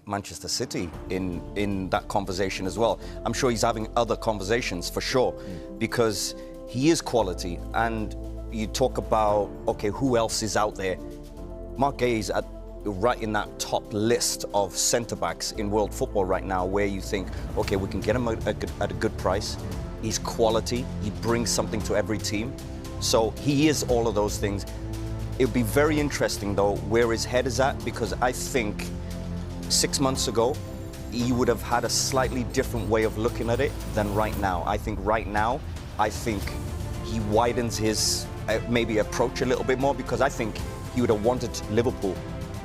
Manchester City in that conversation as well. I'm sure he's having other conversations for sure, because he is quality. And you talk about, okay, who else is out there? Marc Guéhi is right in that top list of centre-backs in world football right now, where you think, okay, we can get him at a good price. He's quality. He brings something to every team. So he is all of those things. It would be very interesting, though, where his head is at, because I think 6 months ago, he would have had a slightly different way of looking at it than right now. I think right now, he widens his maybe approach a little bit more, because I think he would have wanted Liverpool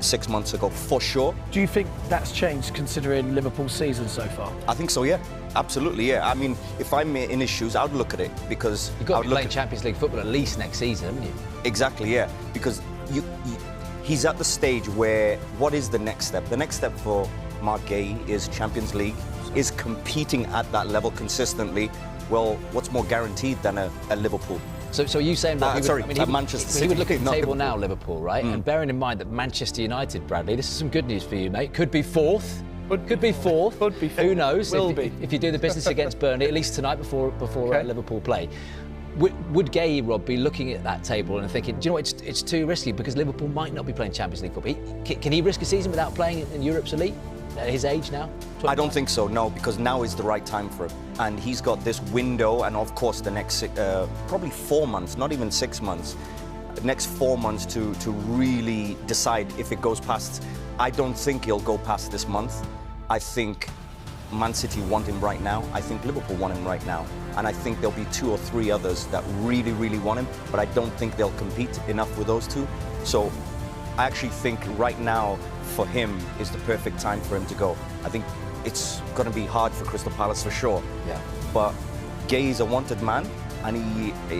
6 months ago, for sure. Do you think that's changed considering Liverpool's season so far? I think so, yeah. Absolutely, yeah. I mean, if I'm in his shoes, I'd look at it, because you've got to be playing Champions League football at least next season, haven't you? Exactly, yeah. Because he's at the stage where, what is the next step? The next step for Marc Guéhi is Champions League, is competing at that level consistently. Well, what's more guaranteed than a Liverpool? So are you saying that Manchester City? He would look at the table Liverpool. Now, Liverpool, right? And bearing in mind that Manchester United, Bradley, this is some good news for you, mate. Could be fourth. Could be fourth. Could be fourth. Who knows? If you do the business against Burnley, at least tonight before okay. Liverpool play. Would Guéhi, Rob, be looking at that table and thinking, do you know what, it's too risky because Liverpool might not be playing Champions League football? Can he risk a season without playing in Europe's elite at his age now? 25? I don't think so, no, because now is the right time for him. And he's got this window, and of course the next probably 4 months, not even 6 months, next 4 months to really decide if it goes past. I don't think he'll go past this month. I think Man City want him right now. I think Liverpool want him right now. And I think there'll be 2 or 3 others that really, really want him, but I don't think they'll compete enough with those 2. So I actually think right now for him is the perfect time for him to go. I think it's going to be hard for Crystal Palace for sure. Yeah. But Guéhi is a wanted man, and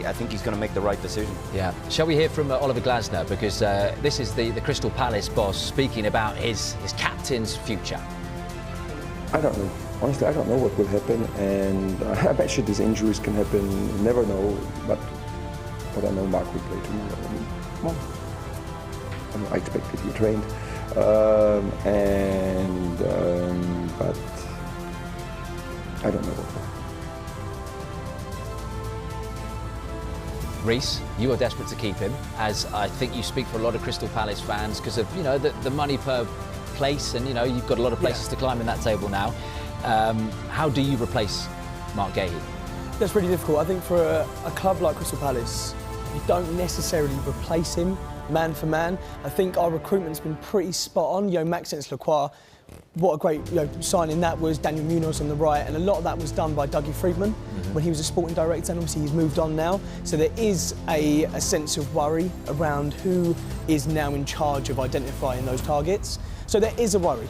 I think he's going to make the right decision. Yeah. Shall we hear from Oliver Glasner? Because this is the Crystal Palace boss speaking about his captain's future. I don't know. Honestly, I don't know what will happen, and I bet you these injuries can happen. You never know, but I know Marc will play tomorrow. I expect to be trained, but I don't know what. Reece, you are desperate to keep him, as I think you speak for a lot of Crystal Palace fans because of the money per place, and you've got a lot of places to climb in that table now. How do you replace Marc Guéhi? That's really difficult. I think for a club like Crystal Palace, you don't necessarily replace him man for man. I think our recruitment's been pretty spot on. Maxence Lacroix, what a great signing that was. Daniel Munoz on the right, and a lot of that was done by Dougie Friedman when he was a sporting director, and obviously he's moved on now. So there is a sense of worry around who is now in charge of identifying those targets. So there is a worry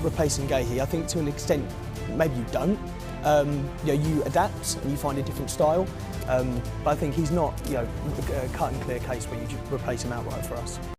replacing Guéhi. I think to an extent, maybe you don't. You adapt and you find a different style. But I think he's not, a cut and clear case where you just replace him outright for us.